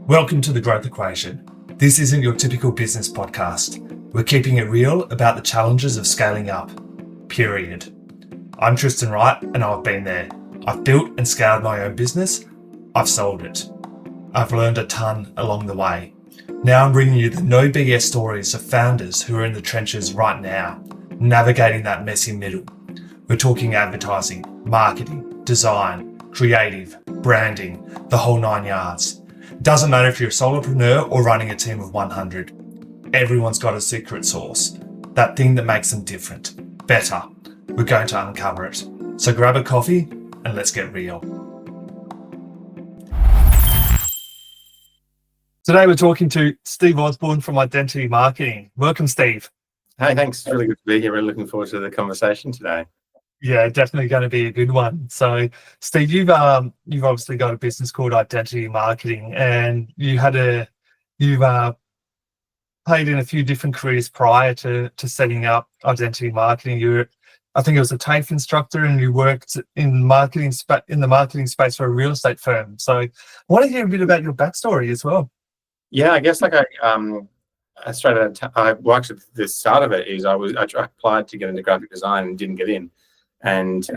Welcome to The Growth Equation. This isn't your typical business podcast. We're keeping it real about the challenges of scaling up. Period. I'm Tristan Wright and I've been there. I've built and scaled my own business. I've sold it. I've learned a ton along the way. Now I'm bringing you the no BS stories of founders who are in the trenches right now, navigating that messy middle. We're talking advertising, marketing, design, creative, branding, the whole 9 yards. Doesn't matter if you're a solopreneur or running a team of 100. Everyone's got a secret sauce, that thing that makes them different, better. We're going to uncover it. So grab a coffee and let's get real. Today we're talking to Steve Osborn from Identity Marketing. Welcome, Steve. Hey, thanks. It's really good to be here. We're looking forward to the conversation today. Yeah, definitely going to be a good one. So, Steve, you've obviously got a business called Identity Marketing, and you've played in a few different careers prior to setting up Identity Marketing. I think it was a TAFE instructor, and you worked in the marketing space for a real estate firm. So, I want to hear a bit about your backstory as well. Yeah, I guess I started. Well, actually, the start of it is I applied to get into graphic design and didn't get in. And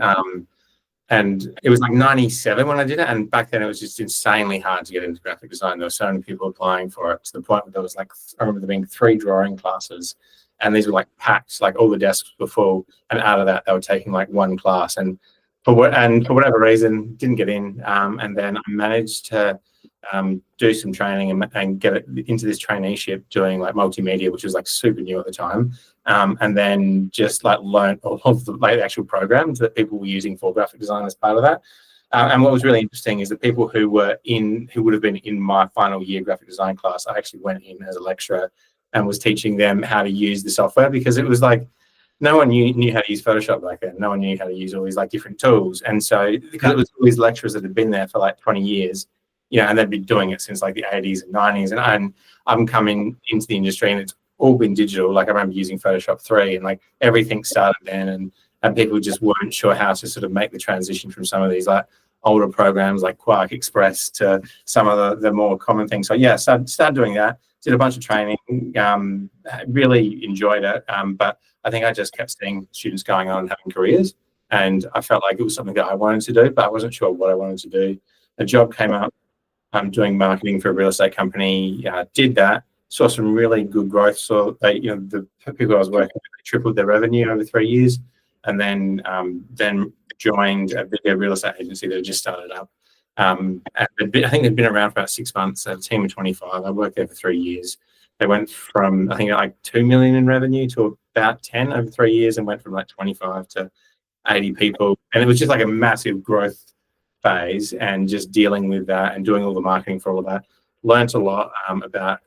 it was like 97 when I did it, and back then it was just insanely hard to get into graphic design. There were so many people applying for it to the point where there was like, I remember there being 3 drawing classes, and these were like packed, like all the desks were full, and out of that they were taking like 1 class, and for whatever reason didn't get in, and then I managed to do some training and get it into this traineeship doing like multimedia, which was like super new at the time. And then just like learn all of the like actual programs that people were using for graphic design as part of that. And what was really interesting is the people who would have been in my final year graphic design class, I actually went in as a lecturer and was teaching them how to use the software, because it was like no one knew how to use Photoshop back then. No one knew how to use all these like different tools. And so because it was all these lecturers that had been there for like 20 years, and they've been doing it since like the 80s and 90s. And I'm coming into the industry and it's all been digital. Like I remember using Photoshop 3 and like everything started then, and people just weren't sure how to sort of make the transition from some of these like older programs like Quark Express to some of the more common things. So yeah, started doing that, did a bunch of training, really enjoyed it. But I think I just kept seeing students going on and having careers, and I felt like it was something that I wanted to do, but I wasn't sure what I wanted to do. A job came up. Doing marketing for a real estate company, did that, saw some really good growth. So the people I was working with, they tripled their revenue over 3 years, and then joined a bigger real estate agency that had just started up. And I think they'd been around for about 6 months. A team of 25. I worked there for 3 years. They went from I think like 2 million in revenue to about 10 over 3 years, and went from like 25 to 80 people. And it was just like a massive growth phase, and just dealing with that and doing all the marketing for all of that. Learned a lot about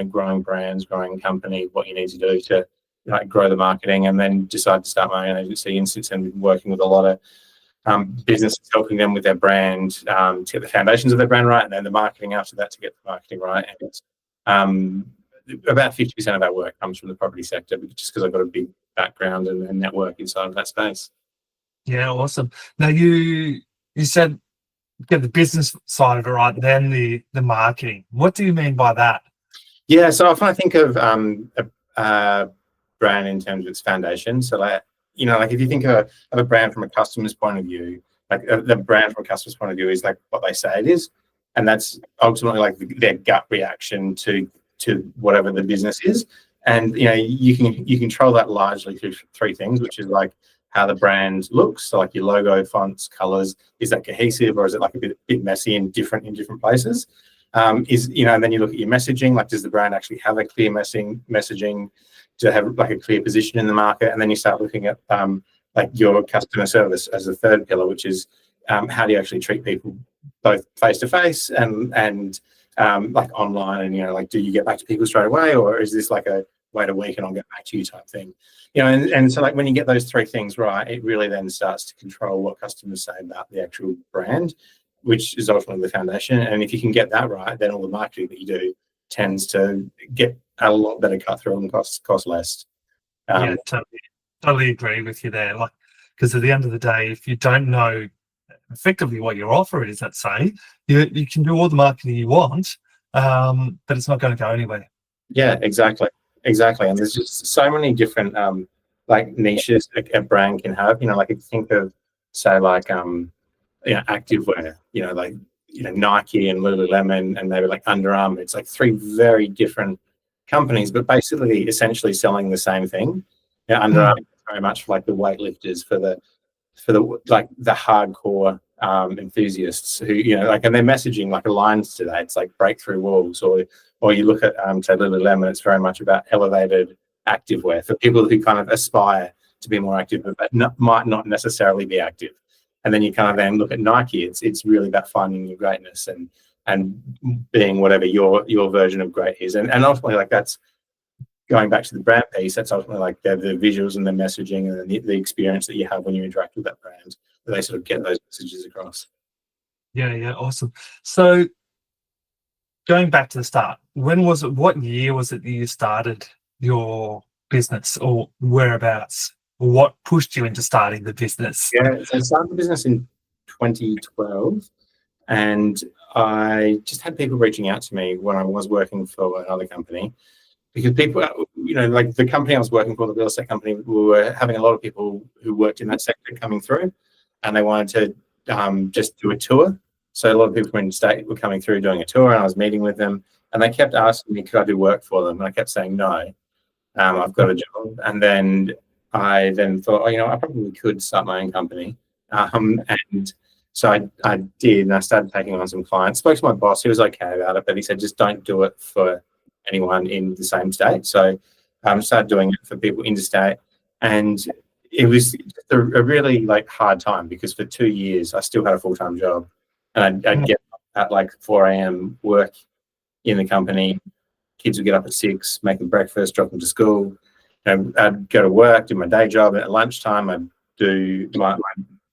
growing brands, growing company, what you need to do to grow the marketing, and then decided to start my own agency. And since then, been working with a lot of businesses, helping them with their brand to get the foundations of their brand right, and then the marketing after that to get the marketing right. And about 50% of our work comes from the property sector, just because I've got a big background and network inside of that space. Yeah, awesome. Now you said get the business side of it right, then the marketing. What do you mean by that? Yeah, so if I think of a brand in terms of its foundation, so like if you think of a brand from a customer's point of view, like the brand from a customer's point of view is like what they say it is, and that's ultimately like their gut reaction to whatever the business is. And you can control that largely through 3 things, which is like how the brand looks, so like your logo, fonts, colors. Is that cohesive, or is it like a bit messy and different in different places? And then you look at your messaging, like does the brand actually have a clear messaging to have like a clear position in the market? And then you start looking at like your customer service as a third pillar, which is how do you actually treat people both face to face and like online, and like do you get back to people straight away, or is this like a wait a week and I'll get back to you type thing? And so like when you get those 3 things right, it really then starts to control what customers say about the actual brand, which is ultimately the foundation. And if you can get that right, then all the marketing that you do tends to get a lot better cut through and cost less. Yeah, totally agree with you there. Like, because at the end of the day, if you don't know effectively what your offer is, let's say, you can do all the marketing you want, but it's not going to go anywhere. Yeah, exactly. And there's just so many different like niches a brand can have. You know, like if you think of say like activewear. You know, like Nike and Lululemon and maybe like Under Armour. It's like three very different companies, but basically essentially selling the same thing. Yeah, Under Mm. Armour is very much for like the weightlifters, for the like the hardcore enthusiasts who like, and their messaging like aligns to that. It's like breakthrough walls, or you look at say Lululemon. It's very much about elevated activewear for people who kind of aspire to be more active, but might not necessarily be active. And then you kind of then look at Nike. It's really about finding your greatness and being whatever your version of great is, and ultimately like that's going back to the brand piece, that's ultimately like the visuals and the messaging and the experience that you have when you interact with that brand, that they sort of get those messages across. Yeah, yeah, awesome. So going back to the start, when was it? What year was it that you started your business, or whereabouts? Or what pushed you into starting the business? Yeah, so I started the business in 2012, and I just had people reaching out to me when I was working for another company, because people, like the company I was working for, the real estate company, we were having a lot of people who worked in that sector coming through, and they wanted to just do a tour. So a lot of people from interstate were coming through doing a tour, and I was meeting with them, and they kept asking me, could I do work for them? And I kept saying no. I've got a job. And then I then thought, I probably could start my own company. And so I did, and I started taking on some clients. Spoke to my boss, he was okay about it, but he said, just don't do it for anyone in the same state. So I started doing it for people interstate. And it was just a really like hard time, because for 2 years I still had a full-time job. And I'd get up at like 4 a.m., work in the company. Kids would get up at 6, make them breakfast, drop them to school. I'd go to work, do my day job. And at lunchtime, I'd do my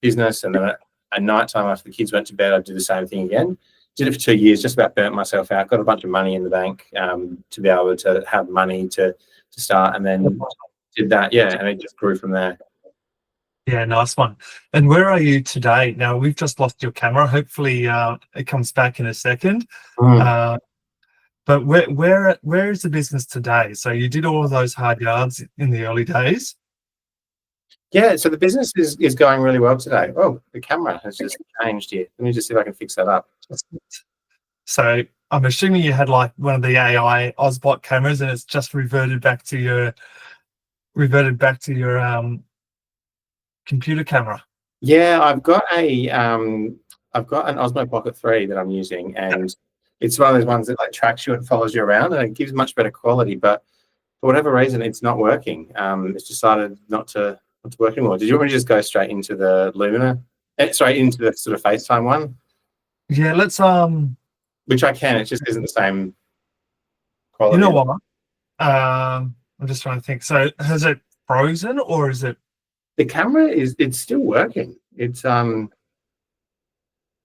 business. And then at night time, after the kids went to bed, I'd do the same thing again. Did it for 2 years, just about burnt myself out. Got a bunch of money in the bank to be able to have money to start. And then did that, yeah, and it just grew from there. Yeah, nice one. And where are you today? Now, we've just lost your camera. Hopefully, it comes back in a second. Uh, but where is the business today? So you did all of those hard yards in the early days. Yeah, so the business is going really well today. Oh, the camera has just changed here. Let me just see if I can fix that up. So I'm assuming you had like one of the AI Osborn cameras, and it's just reverted back to your computer camera. Yeah, I've got an Osmo Pocket 3 that I'm using, and it's one of those ones that like tracks you and follows you around, and it gives much better quality. But for whatever reason, it's not working. It's decided not to work anymore. Did you want me to just go straight into the Lumina? Sorry, into the sort of FaceTime one, Yeah, let's which I can. It just isn't the same you quality. know what? I'm just trying to think. So has it frozen, or is it? The camera it's still working. It's like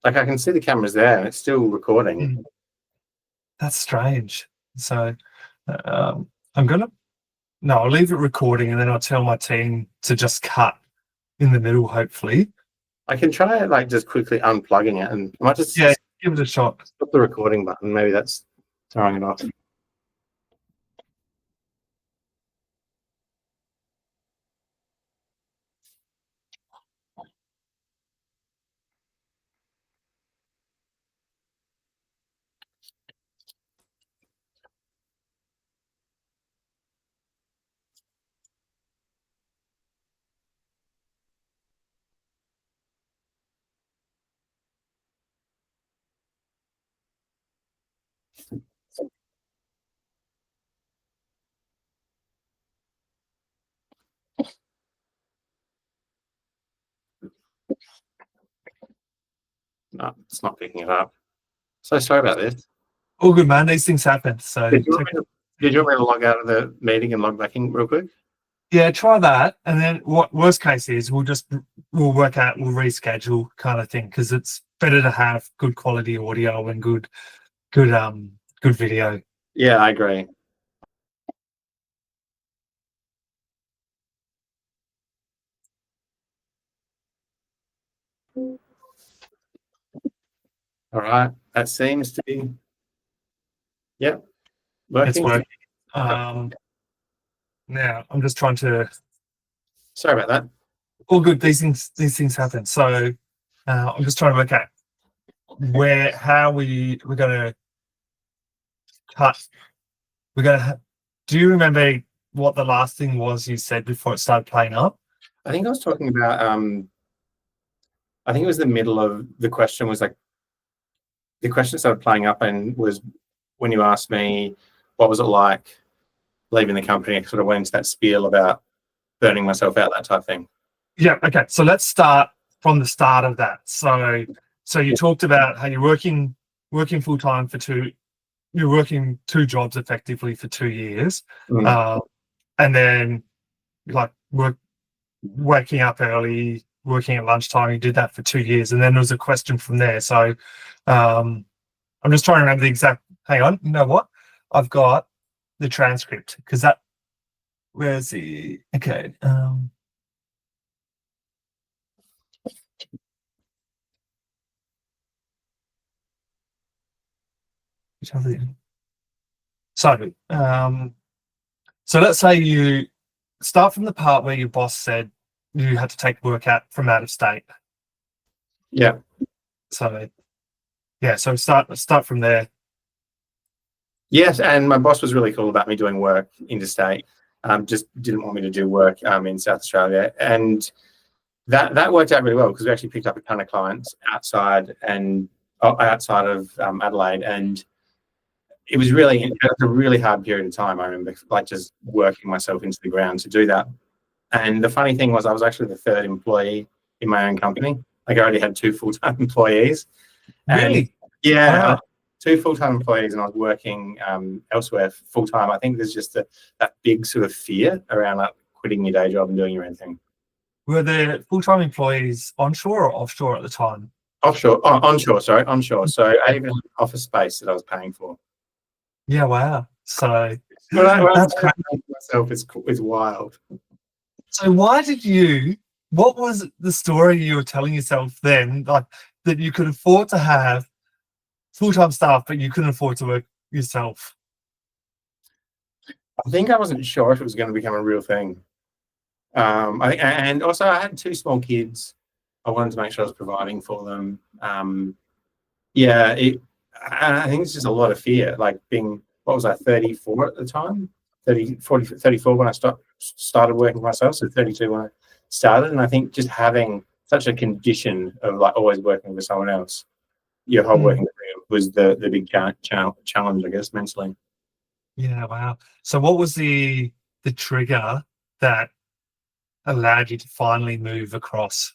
I can see the camera's there and it's still recording. That's strange. So I'm gonna no, I'll leave it recording, and then I'll tell my team to just cut in the middle, hopefully. I can try like just quickly unplugging it, and I might just Yeah, give it a shot. stop the recording button. Maybe that's throwing it off. No, it's not picking it up. So sorry about this. All good, man. These things happen. So Did you want me to log out of the meeting and log back in real quick? yeah, try that, and then what worst case is we'll work out, we'll reschedule kind of thing, because it's better to have good quality audio and good video. Yeah, I agree. All right, that seems to be Yeah, It's working. working. Now I'm just trying to. Sorry about that. All good. These things happen. So I'm just trying to work out how we're going to cut. We're going to. Do you remember what the last thing was you said before it started playing up? I think I was talking about. I think it was the middle of the question was like the question started playing up and was when you asked me what was it like leaving the company. I sort of went into that spiel about burning myself out, that type of thing. Yeah. Okay. So let's start from the start of that. So you talked about how you're working full time for two. You're working two jobs effectively for 2 years, and then like waking up early, working at lunchtime. You did that for 2 years, and then there was a question from there. So I'm just trying to remember the exact. Hang on. You know what? I've got the transcript because that. Where's the? Okay. So, so let's say you start from the part where your boss said you had to take work out from out of state. Yeah. So, yeah. So start from there. Yes, and my boss was really cool about me doing work interstate. Just didn't want me to do work in South Australia, and that worked out really well because we actually picked up a ton of clients outside of Adelaide, and it was a really hard period of time. I remember like just working myself into the ground to do that. And the funny thing was, I was actually the third employee in my own company. Like I already had two full-time employees, and Really? yeah, Wow. two full-time employees, and I was working elsewhere full-time. I think there's just that big sort of fear around like quitting your day job and doing your own thing. Were the full-time employees onshore or offshore at the time? Onshore. So I even had office space that I was paying for. Yeah. Wow. So When I that's say great. paying for myself, it's wild. So why did you? What was the story you were telling yourself then, like that you could afford to have full-time staff, but you couldn't afford to work yourself? I think I wasn't sure if it was going to become a real thing. And also I had two small kids. I wanted to make sure I was providing for them. Yeah, I think it's just a lot of fear. Like being, what was I, 34 at the time? 34 when I started working for myself. So 32 when I started. And I think just having such a condition of like always working with someone else, your whole working career was the big challenge, I guess, mentally. Yeah, wow. So what was the trigger that allowed you to finally move across?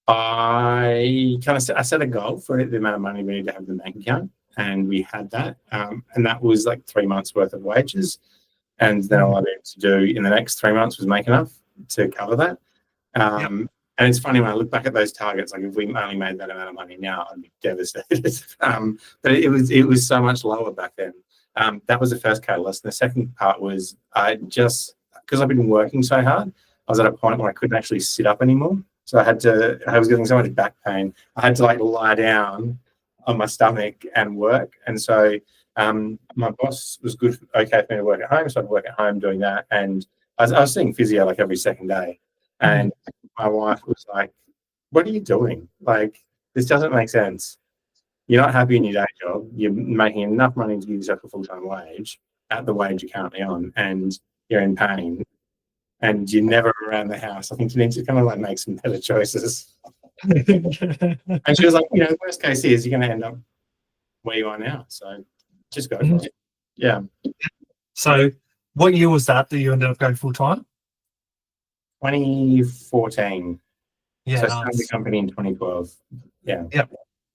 I set a goal for the amount of money we need to have in the bank account, and we had that, and that was like 3 months worth of wages, and then all I needed to do in the next 3 months was make enough to cover that. And it's funny when I look back at those targets, like if we only made that amount of money now, I'd be devastated. But it was so much lower back then. That was the first catalyst. And the second part was because I've been working so hard, I was at a point where I couldn't actually sit up anymore. So I was getting so much back pain. I had to like lie down on my stomach and work. And so my boss was okay for me to work at home. So I'd work at home doing that. And I was seeing physio like every second day. And my wife was like, "What are you doing? Like, this doesn't make sense. You're not happy in your day job. You're making enough money to give yourself a full-time wage at the wage you're currently on, and you're in pain, and you're never around the house. I think you need to kind of like make some better choices." And she was like, "The worst case is you're going to end up where you are now. So just go for it." Yeah. So what year was that you ended up going full-time? 2014. Yeah, so I started the company in 2012. Yeah.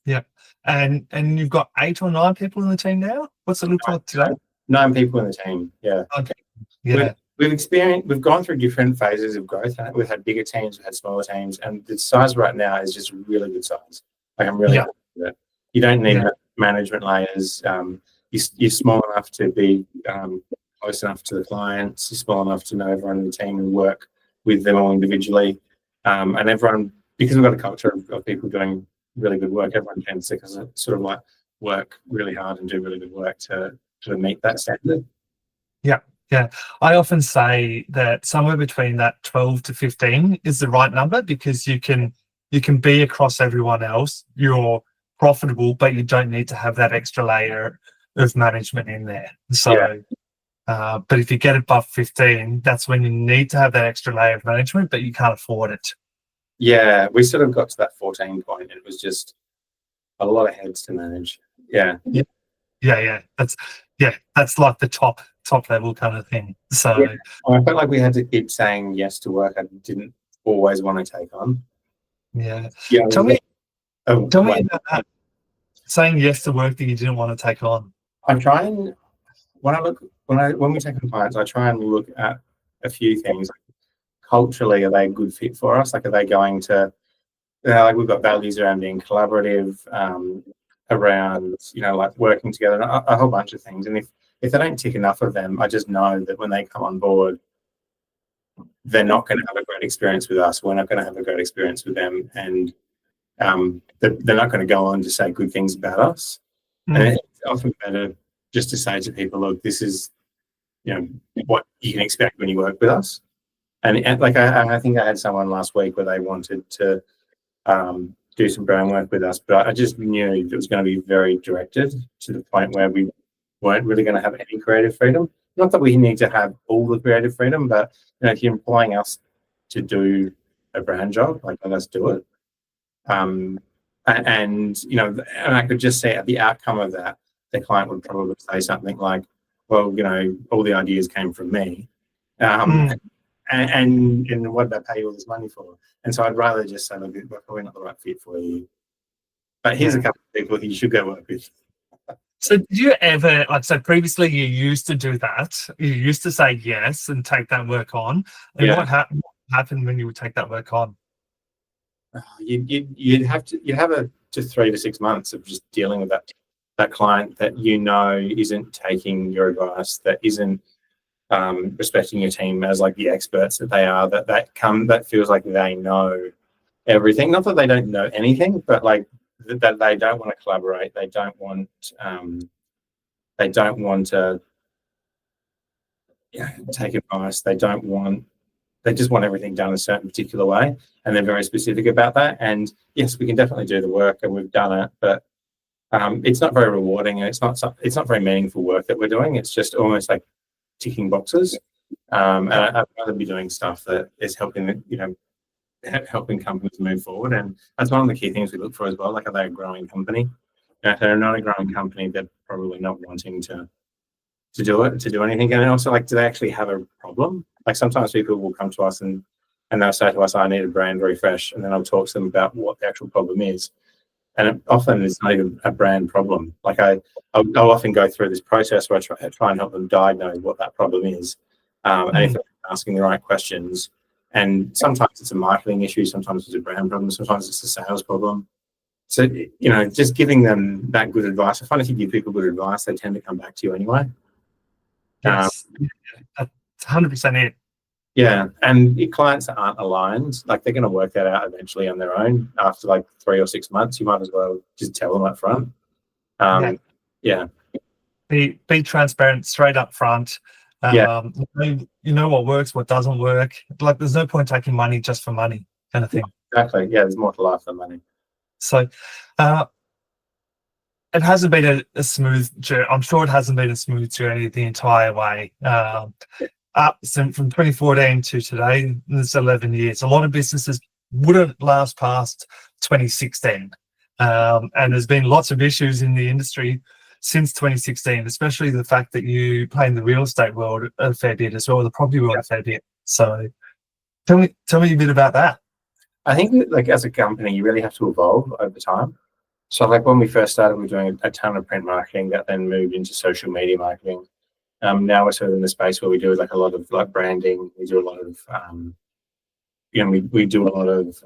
Yep. And you've got 8 or 9 people in the team now? What's it look like today? 9 people in the team. Yeah. Okay. Yeah. We've gone through different phases of growth. We've had bigger teams, we've had smaller teams, and the size right now is just really good size. Like I'm really happy with it. You don't need management layers. You're small enough to be close enough to the clients. You're small enough to know everyone in the team and work with them all individually. And everyone, because we've got a culture of people doing really good work, everyone tends to sort of like work really hard and do really good work to sort of meet that standard. Yeah, yeah. I often say that somewhere between that 12 to 15 is the right number, because you can be across everyone else. You're profitable, but you don't need to have that extra layer of management in there. Yeah. So, but if you get above 15, that's when you need to have that extra layer of management, but you can't afford it. Yeah, we sort of got to that 14 point, and it was just a lot of heads to manage. Yeah. Yeah. That's like the top level kind of thing. So Yeah. I felt like we had to keep saying yes to work I didn't always want to take on. yeah. Yeah. Tell me tell me Like, about that. Saying yes to work that you didn't want to take on. I try and when we take on clients, I try and look at a few things. Culturally, are they a good fit for us? Like, are they going to, like, we've got values around being collaborative, around, like working together, and a whole bunch of things. And if they don't tick enough of them, I just know that when they come on board, they're not going to have a great experience with us. We're not going to have a great experience with them, and they're not going to go on to say good things about us. And it's often better just to say to people, look, this is, what you can expect when you work with us. And like, I think I had someone last week where they wanted to do some brand work with us, but I just knew it was going to be very directed, to the point where we weren't really going to have any creative freedom. Not that we need to have all the creative freedom, but if you're employing us to do a brand job, like, let us do it. And and I could just see at the outcome of that, the client would probably say something like, well, all the ideas came from me. And what did I pay you all this money for? And so I'd rather just say, look, we're probably not the right fit for you, but here's a couple of people you should go work with. So did you ever, like, so previously you used to do that? You used to say yes and take that work on. And Yeah. what happened when you would take that work on? You'd have to 3 to 6 months of just dealing with that client that isn't taking your advice, that isn't respecting your team as like the experts that they are, that feels like they know everything. Not that they don't know anything, but like that they don't want to collaborate. They don't want to take advice. They just want everything done a certain particular way, and they're very specific about that. And yes, we can definitely do the work, and we've done it, but it's not very rewarding, and it's not very meaningful work that we're doing. It's just almost like ticking boxes. And I'd rather be doing stuff that is helping companies move forward. And that's one of the key things we look for as well. Like, are they a growing company? If they're not a growing company, they're probably not wanting to do anything. And also, like, do they actually have a problem? Like, sometimes people will come to us and they'll say to us, I need a brand refresh, and then I'll talk to them about what the actual problem is. And often it's not even a brand problem. Like, I'll often go through this process where I try and help them diagnose what that problem is, and if they're asking the right questions. And sometimes it's a marketing issue, sometimes it's a brand problem, sometimes it's a sales problem. So, just giving them that good advice. I find if you give people good advice, they tend to come back to you anyway. Yes, that's 100% it. Yeah, and your clients that aren't aligned, like, they're going to work that out eventually on their own. After like 3 or 6 months, you might as well just tell them up front. Yeah. Be transparent, straight up front. You know what works, what doesn't work. Like, there's no point taking money just for money, kind of thing. Exactly. Yeah, there's more to life than money. So, it hasn't been a smooth journey. I'm sure it hasn't been a smooth journey the entire way. From 2014 to today, it's 11 years. A lot of businesses wouldn't last past 2016. And there's been lots of issues in the industry since 2016, especially the fact that you play in the real estate world a fair bit as well, the property world a fair bit. So tell me a bit about that. I think, like, as a company, you really have to evolve over time. So, like, when we first started, we were doing a ton of print marketing that then moved into social media marketing. Now we're sort of in the space where we do like a lot of like branding. We do a lot of we do a lot of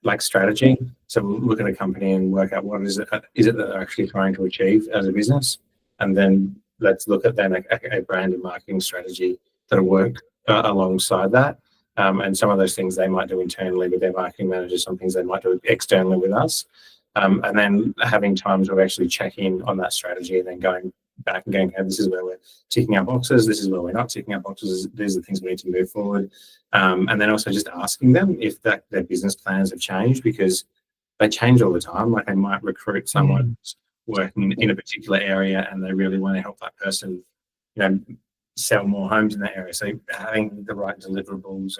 like strategy. So we'll look at a company and work out what is it that they're actually trying to achieve as a business, and then let's look at then a brand and marketing strategy that'll work alongside that. And some of those things they might do internally with their marketing manager, some things they might do externally with us. And then having times of actually checking on that strategy and then going back and going, okay, this is where we're ticking our boxes, this is where we're not ticking our boxes, these are the things we need to move forward. And then also just asking them if their business plans have changed, because they change all the time. Like they might recruit someone working in a particular area and they really want to help that person, sell more homes in that area. So having the right deliverables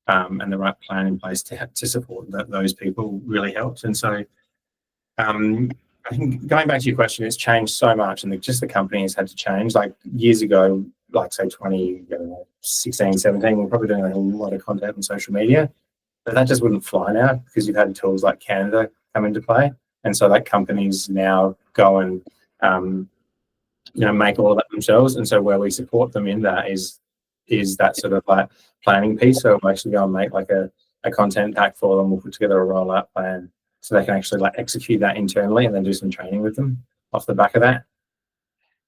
and the right plan in place to support those people really helps. And so I think going back to your question, it's changed so much, and just the company has had to change. Like years ago, like say 2016, 17, we're probably doing a lot of content on social media, but that just wouldn't fly now because you've had tools like Canada come into play. And so like companies now go and, make all of that themselves. And so where we support them in that is that sort of like planning piece. So we'll actually go and make like a content pack for them. We'll put together a rollout plan so they can actually like execute that internally and then do some training with them off the back of that.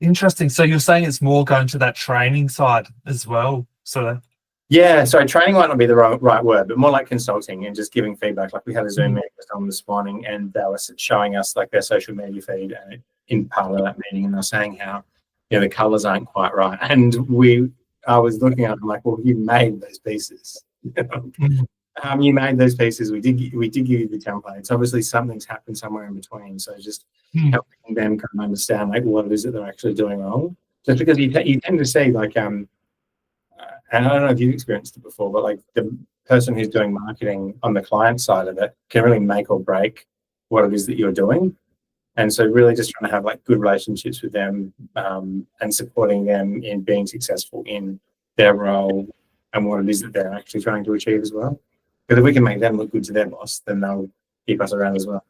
Interesting. So you're saying it's more going to that training side as well, sort of? Yeah, sorry, training might not be the right word, but more like consulting and just giving feedback. Like we had a Zoom meeting with them this morning, and they were showing us like their social media feed and in part of that meeting, and they're saying how the colours aren't quite right. And I was looking at them like, well, you made those pieces. You made those pieces. We did give you the templates. Obviously, something's happened somewhere in between. So just helping them kind of understand like what it is that they're actually doing wrong. Just because you tend to see like and I don't know if you've experienced it before, but like the person who's doing marketing on the client side of it can really make or break what it is that you're doing. And so really just trying to have like good relationships with them and supporting them in being successful in their role and what it is that they're actually trying to achieve as well. Because if we can make them look good to their boss, then they'll keep us around as well.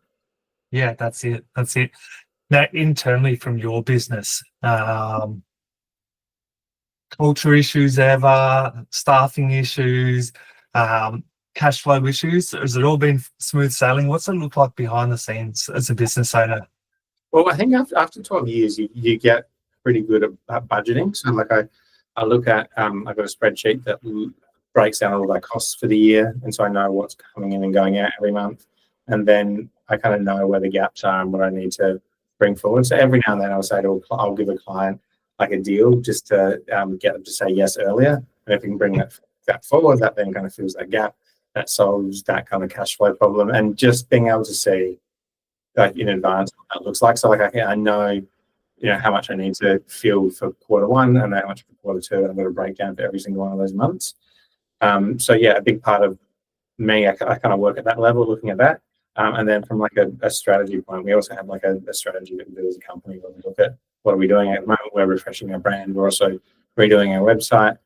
Yeah, that's it. Now, internally from your business, culture issues ever, staffing issues, cash flow issues? Has it all been smooth sailing? What's it look like behind the scenes as a business owner? Well, I think after 12 years, you get pretty good at budgeting. So like I look at, I've got a spreadsheet that breaks down all our costs for the year. And so I know what's coming in and going out every month. And then I kind of know where the gaps are and what I need to bring forward. So every now and then I'll give a client like a deal just to get them to say yes earlier. And if we can bring that forward, that then kind of fills that gap. That solves that kind of cash flow problem. And just being able to see like in advance what that looks like. So like I know, how much I need to fill for quarter one and how much for quarter two. And I've got a breakdown for every single one of those months. So yeah, a big part of me, I kind of work at that level, looking at that. And then from like a strategy point, we also have like a strategy that we do as a company where we look at what are we doing at the moment. We're refreshing our brand. We're also redoing our website.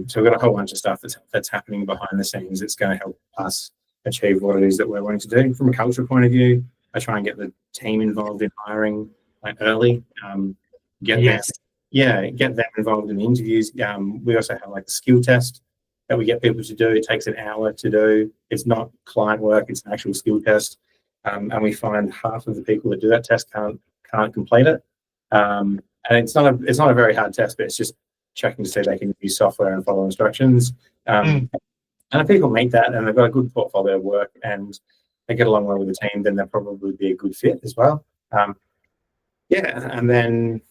So we've got a whole bunch of stuff that's happening behind the scenes that's going to help us achieve what it is that we're wanting to do. From a culture point of view, I try and get the team involved in hiring like early. Get them involved in the interviews. We also have like a skill test that we get people to do. It takes an hour to do. It's not client work, it's an actual skill test. And we find half of the people that do that test can't complete it. And it's not a very hard test, but it's just checking to see they can use software and follow instructions. And if people meet that and they've got a good portfolio of work and they get along well with the team, then they'll probably be a good fit as well. And then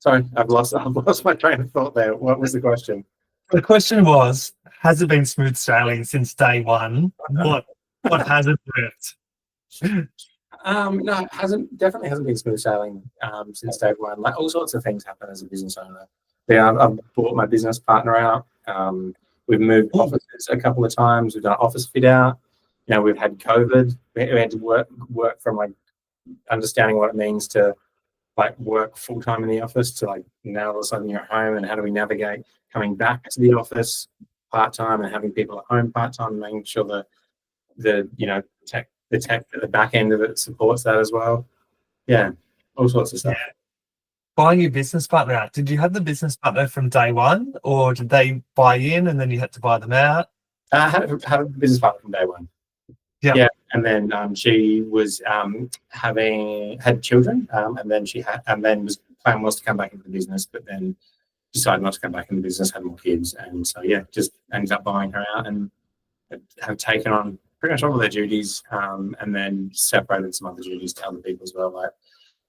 sorry, I've lost my train of thought there. What was the question? The question was, has it been smooth sailing since day one? What hasn't worked? No, it definitely hasn't been smooth sailing since day one. Like all sorts of things happen as a business owner. I've bought my business partner out. We've moved offices a couple of times. We've done office fit out. We've had COVID. We had to work from like understanding what it means to like work full time in the office to like now all of a sudden you're at home, and how do we navigate coming back to the office part time and having people at home part time, making sure the tech at the back end of it supports that as well. Yeah, all sorts of stuff. Yeah. Buying your business partner out, did you have the business partner from day one, or did they buy in and then you had to buy them out? I had a business partner from day one. Yeah, and then she was had children, and then plan was to come back into the business, but then decided not to come back in the business, had more kids, and so just ended up buying her out and have taken on pretty much all of their duties, and then separated some other duties to other people as well, like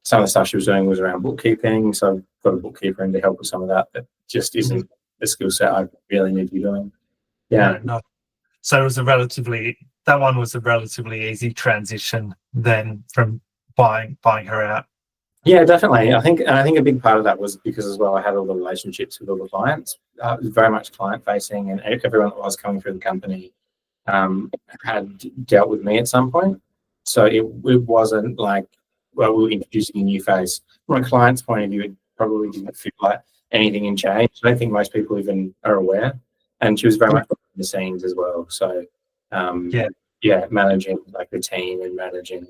some of the stuff she was doing was around bookkeeping. So I've got a bookkeeper in to help with some of that. That just isn't the skill set I really need to be doing. Yeah. No. So it was that one was a relatively easy transition then from buying her out. Yeah, definitely. I think a big part of that was because as well I had all the relationships with all the clients. It was very much client facing, and everyone that was coming through the company had dealt with me at some point. So it wasn't like, well, we were introducing a new face. From a client's point of view, it probably didn't feel like anything in change. I don't think most people even are aware. And she was very much behind the scenes as well. So managing like the team and managing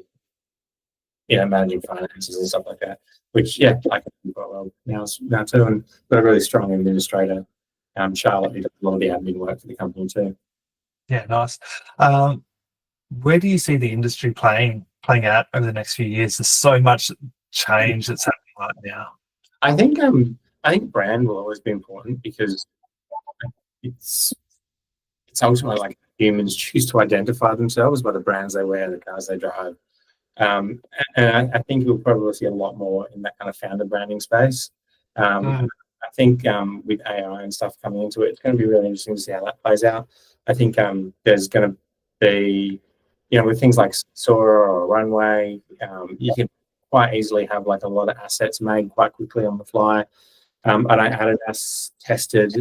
finances and stuff like that, which I can do quite well now too. And got a really strong administrator, Charlotte, who does a lot of the admin work for the company too. Yeah, nice. Where do you see the industry playing out over the next few years? There's so much change that's happening right now. I think brand will always be important because it's ultimately like humans choose to identify themselves by the brands they wear and the cars they drive. And I think you'll probably see a lot more in that kind of founder branding space. I think with AI and stuff coming into it, it's going to be really interesting to see how that plays out. I think there's going to be, with things like Sora or Runway, you can quite easily have like a lot of assets made quite quickly on the fly. Adidas tested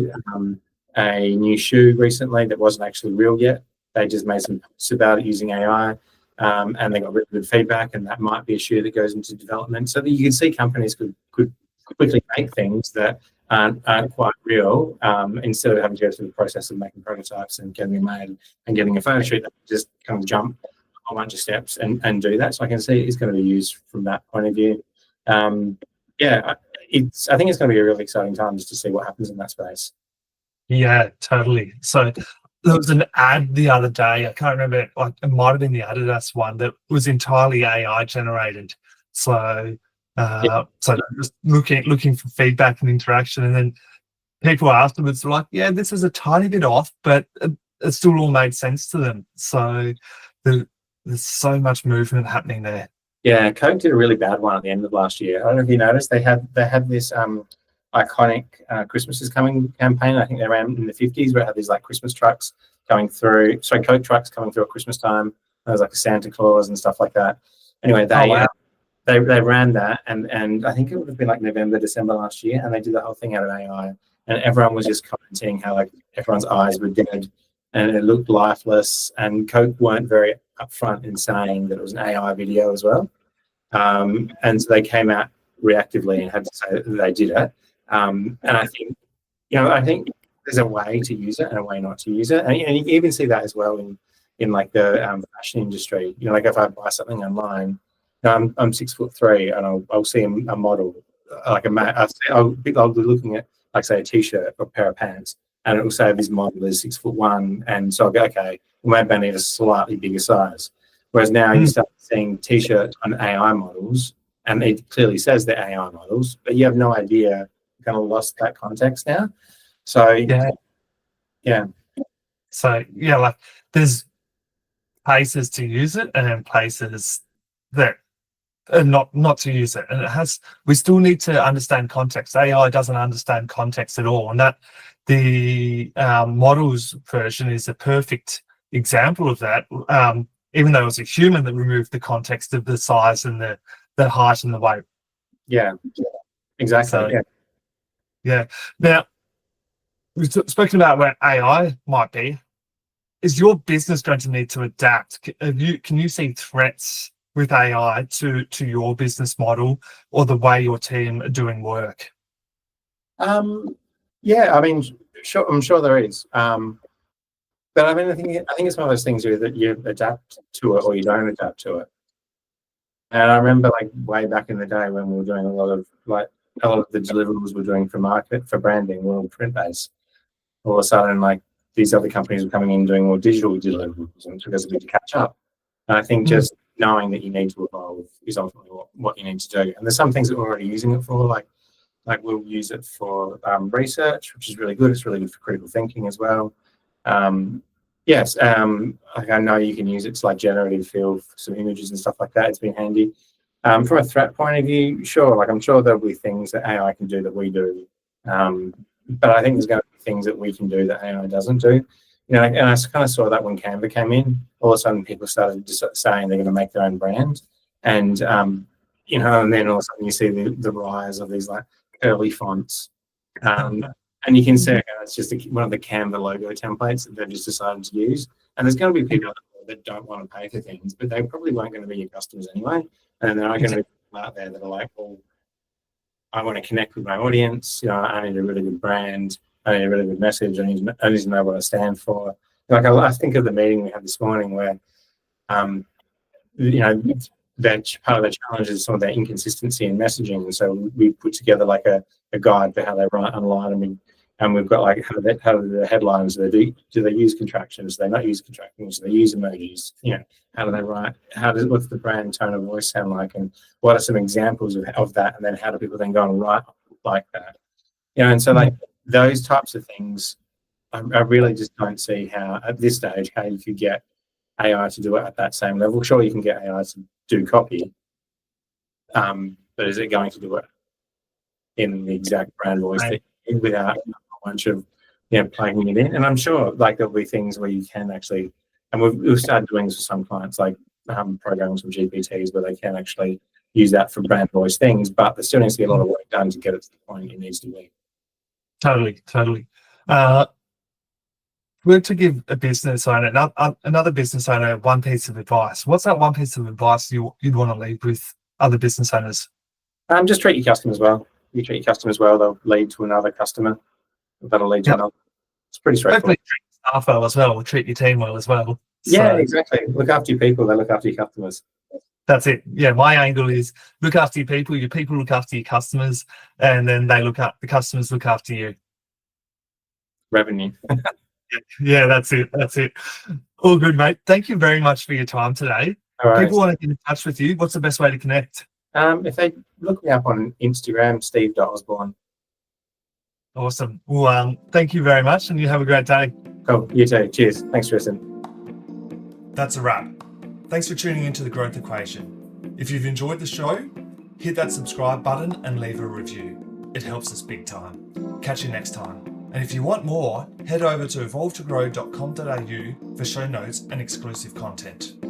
a new shoe recently that wasn't actually real yet. They just made some posts about it using AI. And they got really good feedback, and that might be a shoe that goes into development. So that you can see companies could quickly make things that aren't quite real, instead of having to go through the process of making prototypes and getting them made and getting a photo shoot. That just kind of jump a whole bunch of steps and do that. So I can see it's going to be used from that point of view. I think it's going to be a really exciting time just to see what happens in that space. Yeah, totally. So there was an ad the other day. I can't remember. Like, it might have been the Adidas one that was entirely AI generated. So, just looking for feedback and interaction, and then people afterwards were like, "Yeah, this is a tiny bit off, but it still all made sense to them." So there's so much movement happening there. Yeah, Coke did a really bad one at the end of last year. I don't know if you noticed. They had this iconic Christmas is Coming campaign. I think they ran in the 50s, where it had these like Christmas trucks coming through. Sorry, Coke trucks coming through at Christmas time. There was like a Santa Claus and stuff like that. Anyway, they ran that, and I think it would have been like November, December last year, and they did the whole thing out of AI, and everyone was just commenting how like everyone's eyes were dead and it looked lifeless. And Coke weren't very upfront in saying that it was an AI video as well, and so they came out reactively and had to say that they did it. And I think, there's a way to use it and a way not to use it, and you even see that as well in like the fashion industry. Like if I buy something online, I'm 6'3", and I'll see a model like I'll be looking at like say a t-shirt or a pair of pants, and it will say this model is 6'1", and so I'll go, okay, well, maybe I need a slightly bigger size. Whereas now you start seeing t-shirts on AI models, and it clearly says they're AI models, but you have no idea. Kind of lost that context now. So yeah. So like there's places to use it and places that are not to use it, and we still need to understand context. AI doesn't understand context at all, and that the models version is a perfect example of that. Even though it was a human that removed the context of the size and the height and the weight. Yeah, exactly. So, yeah. Now, we've spoken about where AI might be. Is your business going to need to adapt? Can you see threats with AI to your business model or the way your team are doing work? Yeah, I mean, sure, I'm sure there is. But I mean, I think it's one of those things that you adapt to it or you don't adapt to it. And I remember like way back in the day when we were doing a lot of the deliverables we're doing for branding were all print based. All of a sudden, like these other companies were coming in doing more digital deliverables, and it took us a bit to catch up. And I think just knowing that you need to evolve is ultimately what you need to do. And there's some things that we're already using it for, like we'll use it for research, which is really good. It's really good for critical thinking as well. Yes, like I know you can use it to like generate fill for some images and stuff like that. It's been handy. From a threat point of view, sure. Like I'm sure there'll be things that AI can do that we do, but I think there's going to be things that we can do that AI doesn't do. And I kind of saw that when Canva came in. All of a sudden, people started just saying they're going to make their own brand, and and then all of a sudden you see the rise of these like curly fonts, and you can see it's just one of the Canva logo templates that they've just decided to use. And there's going to be people that don't want to pay for things, but they probably weren't going to be your customers anyway. And there are going to be people out there that are like, well, I want to connect with my audience. I need a really good brand. I need a really good message. I need to know what I stand for. Like I think of the meeting we had this morning where, that part of the challenge is some of their inconsistency in messaging. And so we put together like a guide for how they write online, and we've got like how do the headlines, do they use contractions? Do they not use contractions? Do they use emojis? How do they write? What's the brand tone of voice sound like? And what are some examples of that? And then how do people then go and write like that? And so like those types of things, I really just don't see how at this stage how you could get AI to do it at that same level. Sure, you can get AI to do copy, but is it going to do it in the exact brand voice without a bunch of plugging it in? And I'm sure like there'll be things where you can actually, and we've started doing this with some clients, like programs with GPTs where they can actually use that for brand voice things, but there still needs to be a lot of work done to get it to the point it needs to be. Totally. We're to give a business owner, another business owner, one piece of advice. What's that one piece of advice you'd want to leave with other business owners? Just treat your customers well. You treat your customers well, they'll lead to another customer. That'll lead to another. It's pretty straightforward. Hopefully treat your staff well as well, or treat your team well as well. Yeah, exactly. Look after your people, they look after your customers. That's it. Yeah, my angle is look after your people look after your customers, and then the customers look after you. Revenue. Yeah, that's it. All good, mate. Thank you very much for your time today. People want to get in touch with you. What's the best way to connect? If they look me up on Instagram, steve.osborn. Awesome. Well, thank you very much, and you have a great day. Cool. You too. Cheers. Thanks, Tristan. That's a wrap. Thanks for tuning into The Growth Equation. If you've enjoyed the show, hit that subscribe button and leave a review. It helps us big time. Catch you next time. And if you want more, head over to evolvetogrow.com.au for show notes and exclusive content.